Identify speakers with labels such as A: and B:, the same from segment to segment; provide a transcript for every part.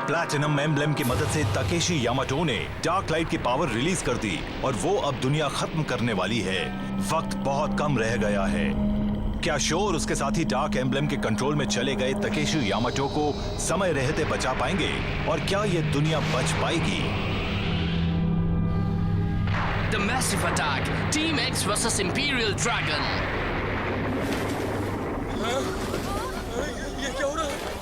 A: Platinum emblem की मदद से ताकेशी यामाटो ने डार्क लाइट की पावर रिलीज कर दी और वो अब दुनिया खत्म करने वाली है। वक्त बहुत कम रह गया है। क्या शो और उसके साथी डार्क एम्ब्लेम के कंट्रोल में चले गए ताकेशी यामाटो को समय रहते बचा पाएंगे और क्या ये दुनिया बच पाएगी?
B: The Massive Attack, Team X vs Imperial Dragon.
C: ये क्या हो रहा है?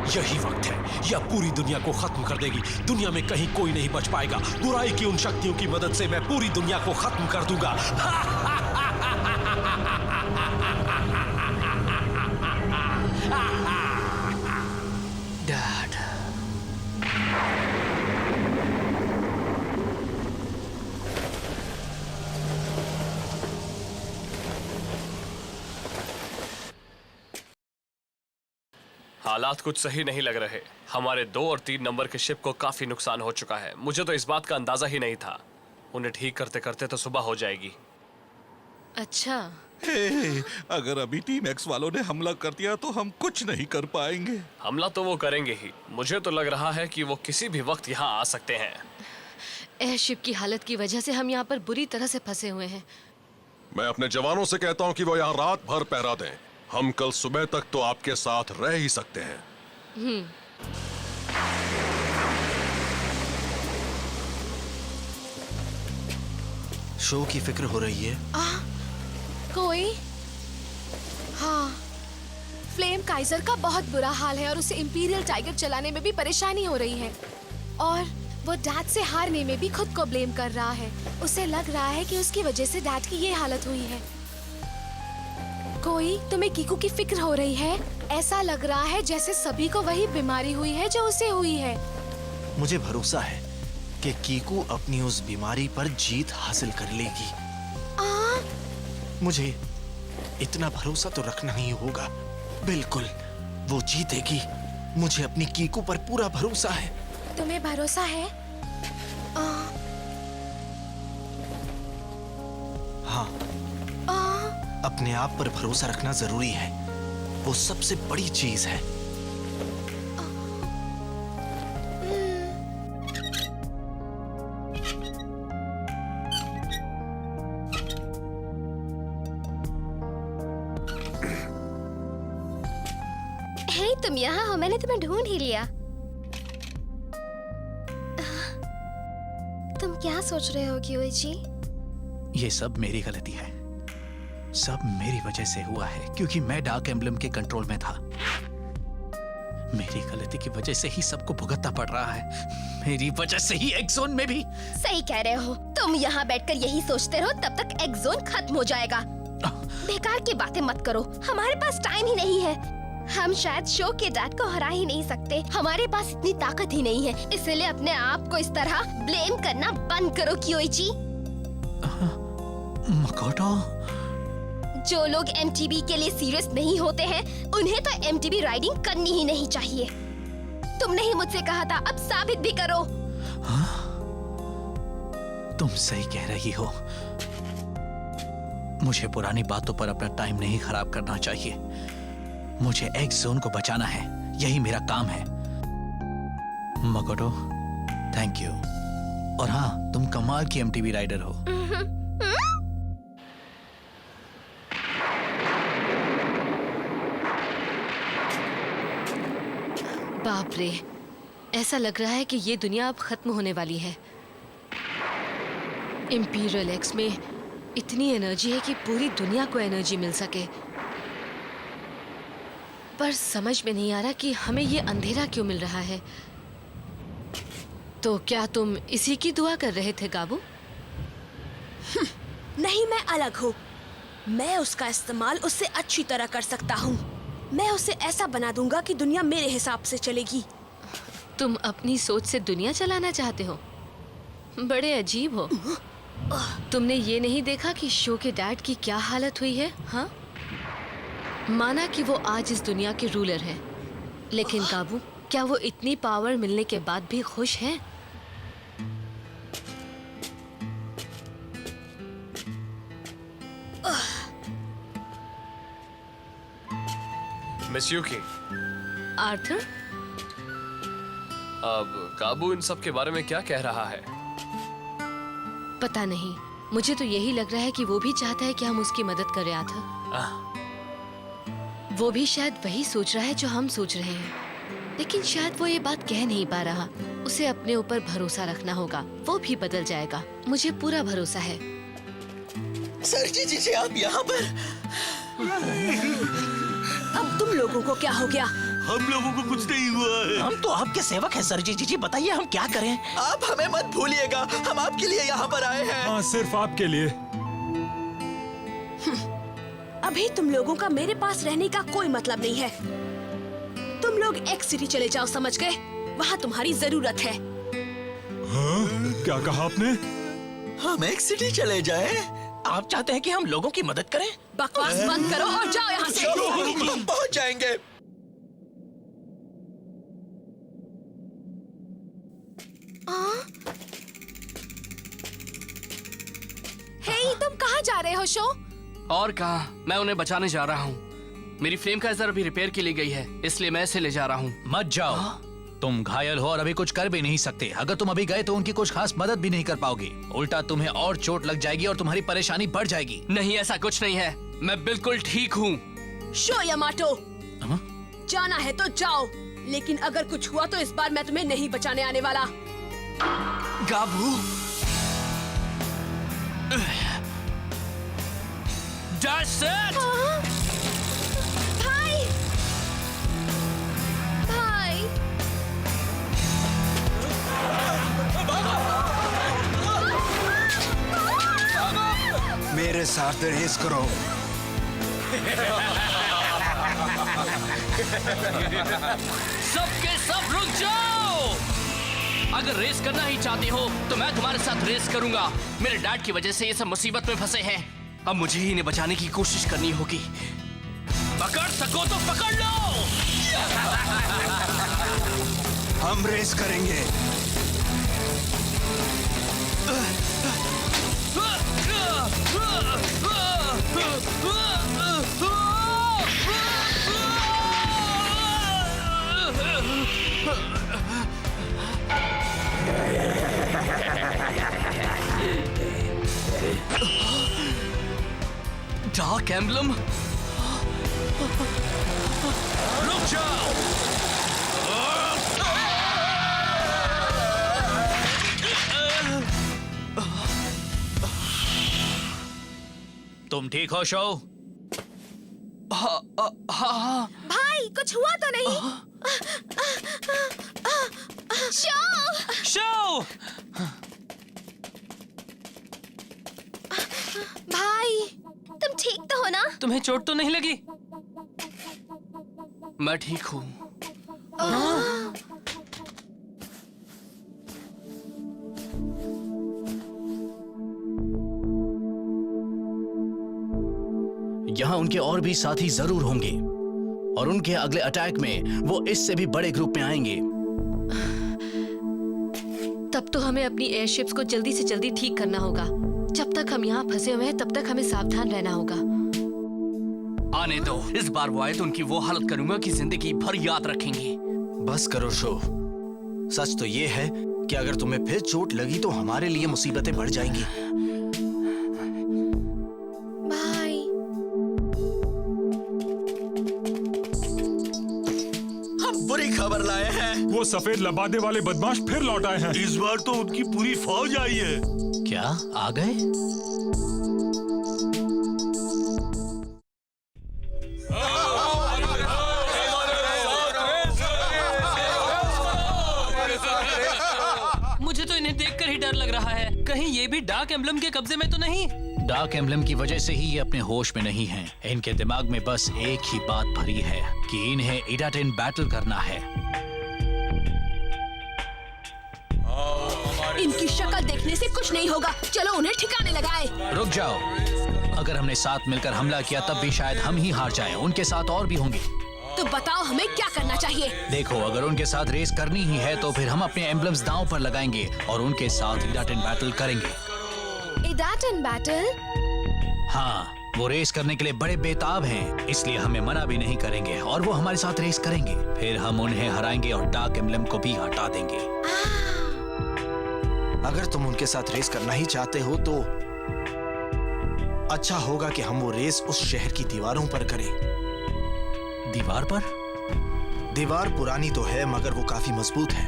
D: यही वक्त है, यह पूरी दुनिया को खत्म कर देगी। दुनिया में कहीं कोई नहीं बच पाएगा। बुराई की उन शक्तियों की मदद से मैं पूरी दुनिया को खत्म कर दूंगा।
B: Dad.
E: हालात कुछ सही नहीं लग रहे। हमारे 2 और 3 नंबर के शिप को काफी नुकसान हो चुका है। मुझे तो इस बात का अंदाजा ही नहीं था। उन्हें ठीक करते करते तो सुबह हो जाएगी।
F: अच्छा,
C: अगर अभी टीम एक्स वालों ने हमला कर दिया तो हम कुछ नहीं कर पाएंगे।
E: हमला तो वो करेंगे ही। मुझे तो लग रहा है कि वो किसी भी वक्त यहाँ आ सकते हैं।
F: एयरशिप की हालत की वजह से हम यहाँ पर बुरी तरह से फंसे हुए हैं।
G: मैं अपने जवानों से कहता हूँ कि वो यहाँ रात भर पहरा दें। हम कल सुबह तक तो आपके साथ रह ही सकते हैं।
D: शो की फिक्र हो रही है।
H: कोई? हाँ, फ्लेम काइजर का बहुत बुरा हाल है और उसे इंपीरियल टाइगर चलाने में भी परेशानी हो रही है और वो डैड से हारने में भी खुद को ब्लेम कर रहा है। उसे लग रहा है कि उसकी वजह से डैड की ये हालत हुई है। कोई, तुम्हें कीकू की फिक्र हो रही है? ऐसा लग रहा है जैसे सभी को वही बीमारी हुई है जो उसे हुई है।
D: मुझे भरोसा है कि कीकू अपनी उस बीमारी पर जीत हासिल कर लेगी। मुझे इतना भरोसा तो रखना ही होगा। बिल्कुल, वो जीतेगी। मुझे अपनी कीकू पर पूरा भरोसा है।
H: तुम्हें भरोसा है?
D: हाँ, अपने आप पर भरोसा रखना जरूरी है। वो सबसे बड़ी चीज है।
I: हे, तुम यहाँ हो? मैंने तुम्हें ढूंढ ही लिया। तुम क्या सोच रहे हो क्यूइची?
D: ये सब मेरी गलती है। सब मेरी वजह से हुआ है क्योंकि मैं डार्क एम्ब्लेम के कंट्रोल में था। मेरी गलती की वजह से ही सबको भुगतना पड़ रहा है। मेरी वजह से ही एक्सोन में भी।
I: सही कह रहे हो। तुम यहाँ बैठकर यही सोचते रहो तब तक एक्सोन खत्म हो जाएगा। बेकार की बातें मत करो। हमारे पास टाइम ही नहीं है। हम शायद शो के डैड को हरा ही नहीं सकते। हमारे पास इतनी ताकत ही नहीं है। इसलिए अपने आप को इस तरह ब्लेम करना बंद करो क्यूइची।
D: मकोटो,
I: जो लोग एमटीबी के लिए सीरियस नहीं होते हैं, उन्हें तो एमटीबी राइडिंग करनी ही नहीं चाहिए। तुमने ही मुझसे कहा था, अब साबित भी करो।
D: तुम सही कह रही हो। मुझे पुरानी बातों पर अपना टाइम नहीं खराब करना चाहिए। मुझे एक्स जोन को बचाना है। यही मेरा काम है। मकोटो, थैंक यू। और हाँ, तुम कमाल की एमटीबी राइडर हो।
F: बाप रे, ऐसा लग रहा है कि ये दुनिया अब खत्म होने वाली है। इंपीरियल एक्स में इतनी एनर्जी है कि पूरी दुनिया को एनर्जी मिल सके, पर समझ में नहीं आ रहा कि हमें ये अंधेरा क्यों मिल रहा है। तो क्या तुम इसी की दुआ कर रहे थे गाबू?
H: नहीं, मैं अलग हूँ। मैं उसका इस्तेमाल उससे अच्छी तरह कर सकता हूँ। मैं उसे ऐसा बना दूंगा कि दुनिया मेरे हिसाब से चलेगी।
F: तुम अपनी सोच से दुनिया चलाना चाहते हो? बड़े अजीब हो। तुमने ये नहीं देखा कि शो के डैड की क्या हालत हुई है? हाँ, माना कि वो आज इस दुनिया के रूलर हैं, लेकिन काबू, क्या वो इतनी पावर मिलने के बाद भी खुश हैं?
E: मिस यूकी,
F: आर्थर,
E: अब काबू इन सब के बारे में क्या कह रहा है?
F: पता नहीं, मुझे तो यही लग रहा है कि वो भी चाहता है कि हम उसकी मदद करें आर्थर। वो भी शायद वही सोच रहा है जो हम सोच रहे हैं, लेकिन शायद वो ये बात कह नहीं पा रहा। उसे अपने ऊपर भरोसा रखना होगा, वो भी बदल जाएगा, मुझे पूरा भरोसा है।
J: सर जी आप यहाँ पर?
K: अब तुम लोगों को क्या हो गया?
J: हम लोगों को कुछ नहीं हुआ है।
K: हम तो आपके सेवक हैं सर जी, बताइए हम क्या करें?
J: आप हमें मत भूलिएगा, हम आपके लिए यहाँ पर आए हैं।
A: हाँ, सिर्फ आपके लिए।
K: अभी तुम लोगों का मेरे पास रहने का कोई मतलब नहीं है। तुम लोग एक्स सिटी चले जाओ, समझ गए? वहाँ तुम्हारी जरूरत है।
A: हाँ? क्या कहा आपने?
J: हम एक्स सिटी चले जाएं?
K: आप चाहते हैं कि हम लोगों की मदद करें? बकवास बंद करो और जाओ यहाँ से।
J: हम पहुँच जाएंगे।
H: हे, तुम कहाँ जा रहे हो शो?
B: और कहा, मैं उन्हें बचाने जा रहा हूँ। मेरी फ्लेम काइजर अभी रिपेयर के लिए गई है, इसलिए मैं इसे ले जा रहा हूँ।
D: मत जाओ, तुम घायल हो और अभी कुछ कर भी नहीं सकते। अगर तुम अभी गए तो उनकी कुछ खास मदद भी नहीं कर पाओगे, उल्टा तुम्हें और चोट लग जाएगी और तुम्हारी परेशानी बढ़ जाएगी।
B: नहीं, ऐसा कुछ नहीं है, मैं बिल्कुल ठीक हूँ।
K: शो यामाटो, जाना है तो जाओ, लेकिन अगर कुछ हुआ तो इस बार मैं तुम्हें नहीं बचाने आने वाला।
B: गाबू, That's it!
H: भाई, भाई,
J: मेरे साथ रेस करो।
B: सबके सब रुक जाओ। अगर रेस करना ही चाहते हो तो मैं तुम्हारे साथ रेस करूंगा। मेरे डैड की वजह से ये सब मुसीबत में फंसे हैं। अब मुझे ही इन्हें बचाने की कोशिश करनी होगी। पकड़ सको तो पकड़ लो।
J: हम रेस करेंगे।
B: डार्क एम्बलम, रुक जाओ।
D: तुम ठीक हो शो?
H: भाई, कुछ हुआ तो नहीं? शो!
B: शो!
H: भाई,
I: तुम ठीक तो हो ना?
B: तुम्हें चोट तो नहीं लगी? मैं ठीक हूँ।
D: यहाँ उनके और भी साथी जरूर होंगे और उनके अगले अटैक में वो इससे भी बड़े ग्रुप में आएंगे।
F: तब तो हमें अपनी एयरशिप्स को जल्दी से जल्दी ठीक करना होगा। जब तक हम यहाँ फंसे हुए हैं तब तक हमें सावधान रहना होगा।
B: आने दो, इस बार वो आए तो उनकी वो हालत करूंगा कि जिंदगी भर याद रखेंगे।
L: बस करो शो। सच तो ये है कि अगर तुम्हें फिर चोट लगी तो हमारे लिए मुसीबतें बढ़ जाएंगी।
H: भाई,
J: हम बुरी खबर लाए हैं।
A: वो सफेद लबादे वाले बदमाश फिर लौट आए हैं।
J: इस बार तो उनकी पूरी फौज आई है।
D: क्या आ गए?
B: मुझे तो इन्हें देखकर ही डर लग रहा है। कहीं ये भी डार्क एम्बलम के कब्जे में तो नहीं?
D: डार्क एम्बलम की वजह से ही ये अपने होश में नहीं हैं। इनके दिमाग में बस एक ही बात भरी है कि इन्हें इडाटेन बैटल करना है।
K: इनकी शक्ल देखने से कुछ नहीं होगा, चलो उन्हें ठिकाने लगाए।
D: रुक जाओ, अगर हमने साथ मिलकर हमला किया तब भी शायद हम ही हार जाएं। उनके साथ और भी होंगे।
K: तो बताओ हमें क्या करना चाहिए?
D: देखो, अगर उनके साथ रेस करनी ही है तो फिर हम अपने एम्बलम्स दांव पर लगाएंगे और उनके साथ इडाटेन बैटल करेंगे।
H: इडाटेन बैटल?
D: हाँ, वो रेस करने के लिए बड़े बेताब हैं, इसलिए हमें मना भी नहीं करेंगे और वो हमारे साथ रेस करेंगे। फिर हम उन्हें हराएंगे और डार्क एम्बलम को भी हटा देंगे।
L: अगर तुम उनके साथ रेस करना ही चाहते हो तो अच्छा होगा कि हम वो रेस उस शहर की दीवारों पर करें।
D: दीवार पर?
L: दीवार पुरानी तो है मगर वो काफी मजबूत है।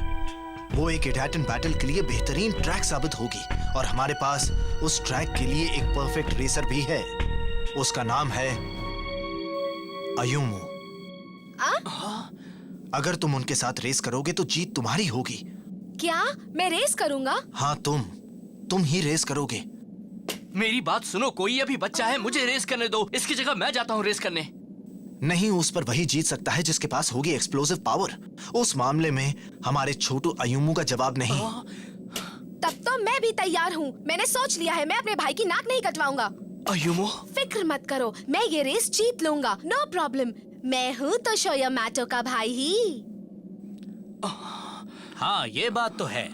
L: वो एक इडाटन बैटल के लिए बेहतरीन ट्रैक साबित होगी और हमारे पास उस ट्रैक के लिए एक परफेक्ट रेसर भी है। उसका नाम है अयुमो। अगर तुम उनके साथ रेस करोगे तो जीत तुम्हारी होगी।
H: क्या मैं रेस करूंगा?
L: हाँ, तुम ही रेस करोगे।
B: मेरी बात सुनो, कोई अभी बच्चा है, मुझे रेस करने दो। इसकी जगह मैं जाता हूँ रेस करने।
L: नहीं, उस पर वही जीत सकता है जिसके पास होगी एक्सप्लोसिव पावर। उस मामले में हमारे छोटू अयुमू का जवाब नहीं।
H: तब तो मैं भी तैयार हूँ। मैंने सोच लिया है, मैं अपने भाई की नाक नहीं कटवाऊंगा।
B: अयुमो,
H: फिक्र मत करो, मैं ये रेस जीत लूंगा। No problem. मैं हूँ तो शोयामाटो का भाई ही।
D: हाँ, ये बात तो है।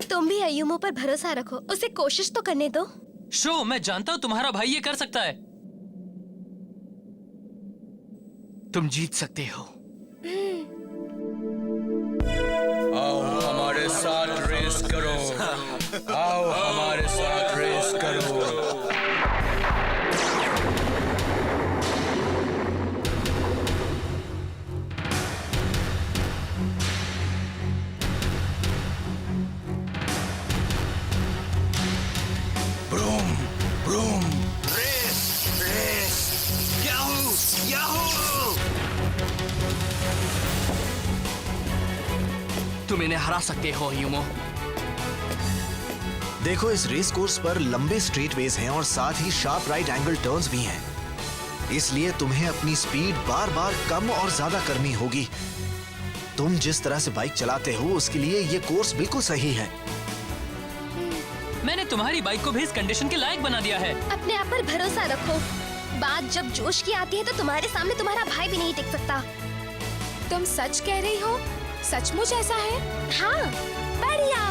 I: तुम भी अयुमो पर भरोसा रखो, उसे कोशिश तो करने दो।
E: शो, मैं जानता हूँ तुम्हारा भाई ये कर सकता है।
B: तुम जीत सकते हो।
M: आओ हमारे साथ रेस करो। आओ हमारे साथ रेस करो।
J: Vroom vroom race race yahoo yahoo.
B: तुम इन्हें हरा सकते हो अयुमो।
L: देखो, इस रेस कोर्स पर लंबे स्ट्रेट वेज हैं और साथ ही शार्प राइट एंगल टर्न्स भी हैं। इसलिए तुम्हें अपनी स्पीड बार बार कम और ज्यादा करनी होगी। तुम जिस तरह से बाइक चलाते हो उसके लिए ये कोर्स बिल्कुल सही है।
E: मैंने तुम्हारी बाइक को भी इस कंडीशन के लायक बना दिया है।
I: अपने आप पर भरोसा रखो। बात जब जोश की आती है तो तुम्हारे सामने तुम्हारा भाई भी नहीं टिक सकता।
H: तुम सच कह रही हो? सचमुच ऐसा है?
I: हाँ।
H: बढ़िया,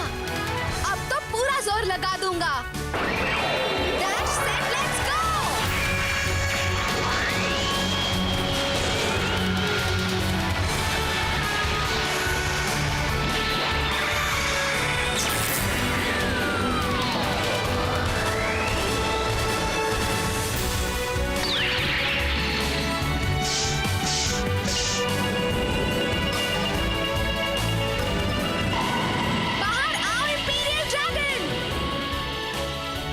H: अब तो पूरा जोर लगा दूंगा। Dash set let's go. बाहर आओ इंपीरियल ड्रैगन।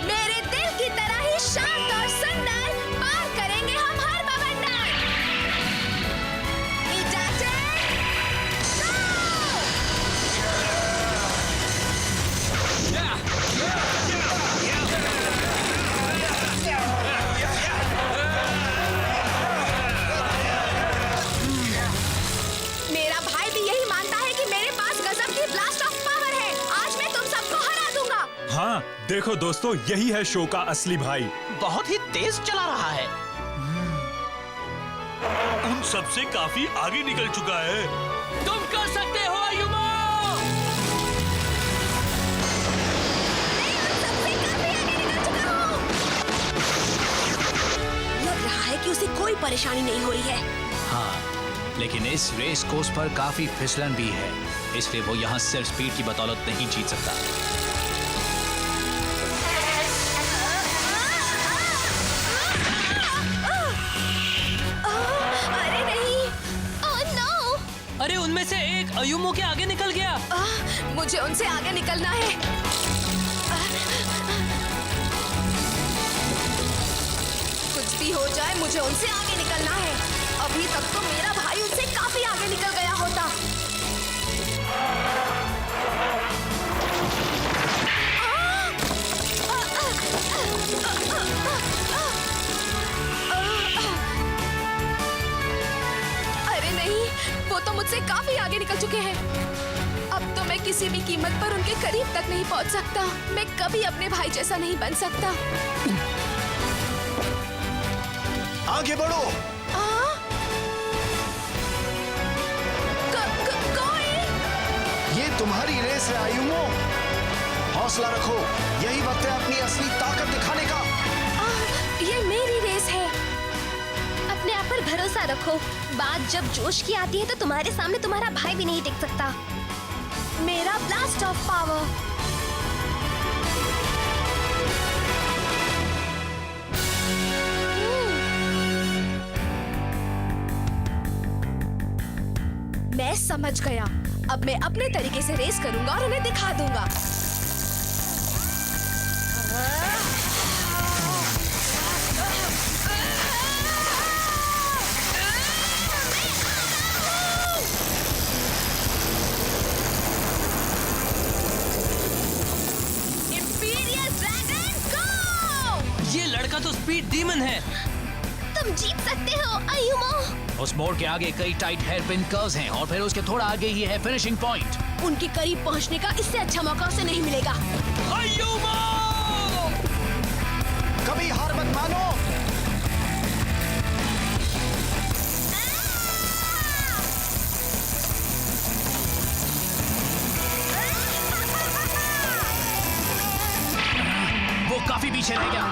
H: मेरे दिल की तरह ही शांत और सुंदर, पार करेंगे हम हर बवंडर। इडाटन मेरा भाई भी यही मानता है कि मेरे पास गजब की ब्लास्ट ऑफ पावर है। आज मैं तुम सबको हरा दूंगा।
N: हाँ, देखो दोस्तों, यही है शो का असली भाई।
J: बहुत ही तेज चला रहा है।
C: उन सबसे काफी आगे निकल चुका है।
B: तुम कर सकते हो अयुमो।
H: सबसे काफी आगे निकल चुका हूँ।
K: लग रहा है कि उसे कोई परेशानी नहीं हो रही है।
D: हाँ, लेकिन इस रेस कोर्स पर काफी फिसलन भी है, इसलिए वो यहाँ सिर्फ स्पीड की बदौलत नहीं जीत सकता।
H: अरे नहीं।
I: Oh no!
E: अरे उनमें से एक अयुमो के आगे निकल गया।
H: मुझे उनसे आगे निकलना है। कुछ भी हो जाए, मुझे उनसे आगे निकलना है। अभी तक तो मेरा भाई उनसे काफी आगे निकल गया होता। अरे नहीं, वो तो मुझसे काफी आगे निकल चुके हैं। अब तो मैं किसी भी कीमत पर उनके करीब तक नहीं पहुंच सकता। मैं कभी अपने भाई जैसा नहीं बन सकता।
L: आगे बढ़ो।
H: कोई?
L: ये तुम्हारी रेस है अयुमो। हौसला रखो, यही वक्त है अपनी असली ताकत दिखाने का।
I: ये मेरी रेस है। अपने आप पर भरोसा रखो। बात जब जोश की आती है तो तुम्हारे सामने तुम्हारा भाई भी नहीं टिक सकता। मेरा ब्लास्ट ऑफ पावर।
H: मैं समझ गया। अब मैं अपने तरीके से रेस करूंगा और उन्हें दिखा दूंगा।
I: इंपीरियल ड्रैगन गो!
B: ये लड़का तो स्पीड डीमन है।
I: तुम जीत सकते हो अयुमो।
D: उस मोड़ के आगे कई टाइट हेयर पिन कर्व्स हैं और फिर उसके थोड़ा आगे ही है फिनिशिंग पॉइंट।
K: उनके करीब पहुंचने का इससे अच्छा मौका उसे नहीं मिलेगा।
L: कभी हार मत मानो।
D: वो काफी पीछे रह गया।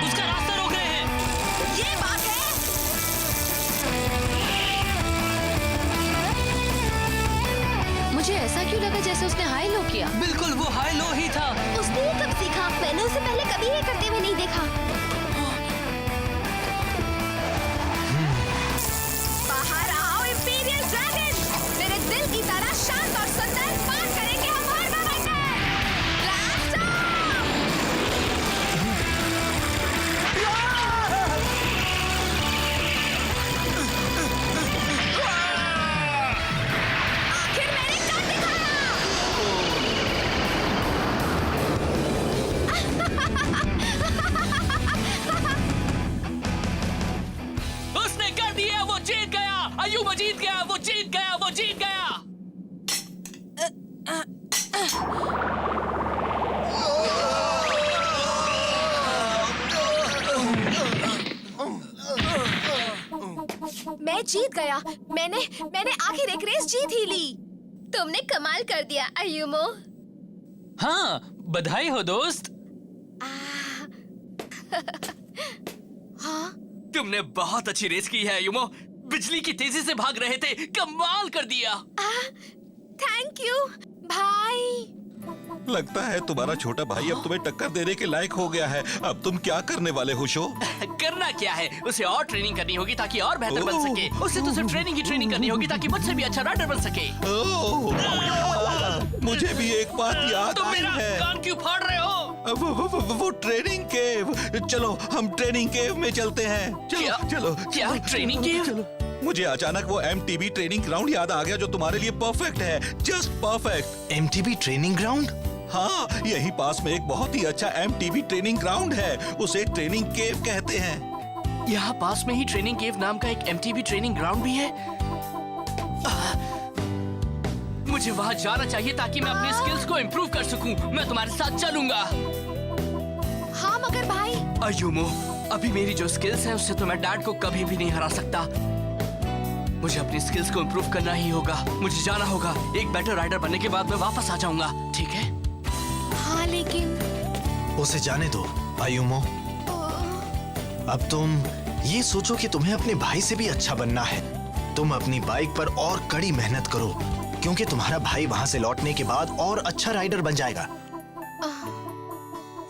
B: उसका रास्ता रोक रहे हैं।
K: ये बात है।
F: मुझे ऐसा क्यों लगा जैसे उसने हाई लो किया?
B: बिल्कुल वो हाई लो ही था।
I: उसने ये कब सीखा? मैंने उसे पहले कभी ये करते हुए नहीं देखा।
H: बाहर आओ इंपीरियल ड्रैगन। मेरे दिल की तरह शांत और सुंदर पार करेंगे हम हर मोमेंट। ब्लास्ट आखिर मैंने कर
B: उसने कर दिया। वो जीत गया। अयुब जीत गया। वो जीत गया। वो जीत गया।
H: मैं जीत गया। मैंने आखिर एक रेस जीत ही ली।
I: तुमने कमाल कर दिया अयुमो।
B: हाँ, बधाई हो दोस्त।
H: हाँ?
B: तुमने बहुत अच्छी रेस की है अयुमो। बिजली की तेजी से भाग रहे थे। कमाल कर दिया।
H: थैंक यू भाई।
C: लगता है तुम्हारा छोटा भाई अब तुम्हें टक्कर देने के लायक हो गया है। अब तुम क्या करने वाले हो शो?
B: करना क्या है, उसे और ट्रेनिंग करनी होगी ताकि और बेहतर बन सके। उसे तो सिर्फ ट्रेनिंग ही ट्रेनिंग करनी होगी ताकि मुझसे भी अच्छा राइडर बन सके।
C: मुझे भी एक बात याद
B: तुम
C: आई
B: मेरा
C: है।
B: कान क्यों फाड़ रहे हो?
C: वो ट्रेनिंग केव। चलो हम ट्रेनिंग केव में चलते हैं। चलो चलो।
B: क्या ट्रेनिंग केव?
C: मुझे अचानक वो MTV ट्रेनिंग ग्राउंड याद आ गया जो तुम्हारे लिए परफेक्ट है। Just perfect.
L: MTV training ground?
C: हाँ, यही पास में एक बहुत ही अच्छा MTV ट्रेनिंग ग्राउंड है। उसे ट्रेनिंग केव कहते हैं।
B: यहाँ पास में ही ट्रेनिंग केव नाम का एक MTV ट्रेनिंग ग्राउंड भी है। मुझे वहाँ जाना चाहिए ताकि मैं अपनी स्किल्स को इम्प्रूव कर सकूं। मैं तुम्हारे साथ चलूंगा।
H: हाँ मगर भाई।
B: अयुमो, अभी मेरी जो स्किल्स हैं उससे तो मैं डैड को कभी भी नहीं हरा सकता। मुझे अपनी स्किल्स को इम्प्रूव करना ही होगा। मुझे जाना होगा। एक बेटर राइडर बनने के बाद मैं वापस आ जाऊंगा। ठीक है?
H: हाँ लेकिन
L: उसे जाने दो अयुमो। अब तुम ये सोचो कि तुम्हें अपने भाई से भी अच्छा बनना है। तुम अपनी बाइक पर और कड़ी मेहनत करो क्योंकि तुम्हारा भाई वहां से लौटने के बाद और अच्छा राइडर बन जाएगा।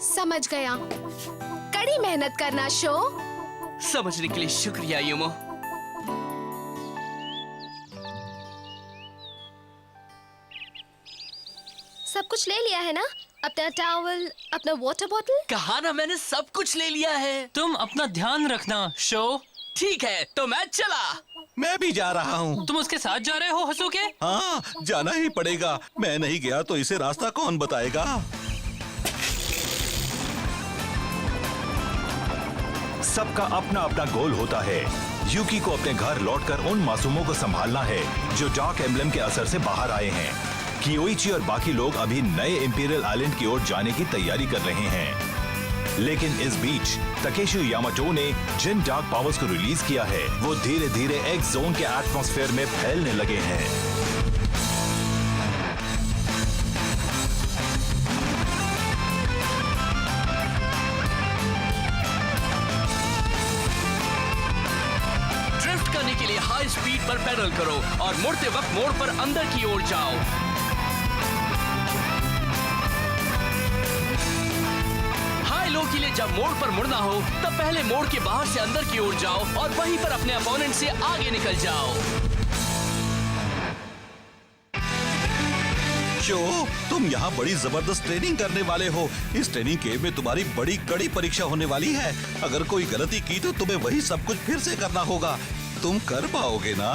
H: समझ गया। कड़ी मेहनत करना शो।
B: समझने के लिए शुक्रिया अयुमो।
I: सब कुछ ले लिया है ना? अपना टॉवल, अपना वाटर बॉटल?
B: कहा ना मैंने सब कुछ ले लिया है। तुम अपना ध्यान रखना शो। ठीक है, तो मैं चला।
C: मैं भी जा रहा हूँ।
B: तुम उसके साथ जा रहे हो हसुके?
C: हाँ, जाना ही पड़ेगा। मैं नहीं गया तो इसे रास्ता कौन बताएगा?
A: सबका अपना अपना गोल होता है। यूकी को अपने घर लौटकर उन मासूमों को संभालना है जो डार्क एम्ब्लेम के असर से बाहर आए हैं। कियोइची और बाकी लोग अभी नए इंपीरियल आइलैंड की ओर जाने की तैयारी कर रहे हैं। लेकिन इस बीच तकेशी यामाटो ने जिन डार्क पावर्स को रिलीज किया है वो धीरे धीरे एक्स जोन के एटमॉस्फेयर में फैलने लगे हैं।
B: ड्रिफ्ट करने के लिए हाई स्पीड पर पेडल करो और मुड़ते वक्त मोड़ पर अंदर की ओर जाओ। हाई लो के लिए जब मोड़ पर मुड़ना हो तब पहले मोड़ के बाहर से अंदर की ओर जाओ और वहीं पर अपने अपोनेंट से आगे निकल जाओ।
C: शो, तुम यहाँ बड़ी जबरदस्त ट्रेनिंग करने वाले हो। इस ट्रेनिंग केव में तुम्हारी बड़ी कड़ी परीक्षा होने वाली है। अगर कोई गलती की तो तुम्हें वही सब कुछ फिर से करना होगा। तुम कर पाओगे ना?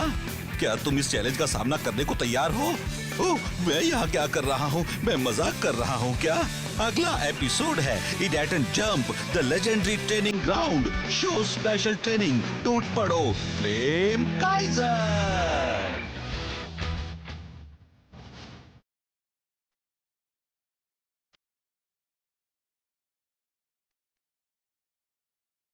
C: क्या तुम इस चैलेंज का सामना करने को तैयार हो? ओह, मैं यहाँ क्या कर रहा हूँ? मैं मजाक कर रहा हूँ क्या? अगला एपिसोड है इडेट and jump the legendary training ground show special training टूट पड़ो फ्लेम काइजर।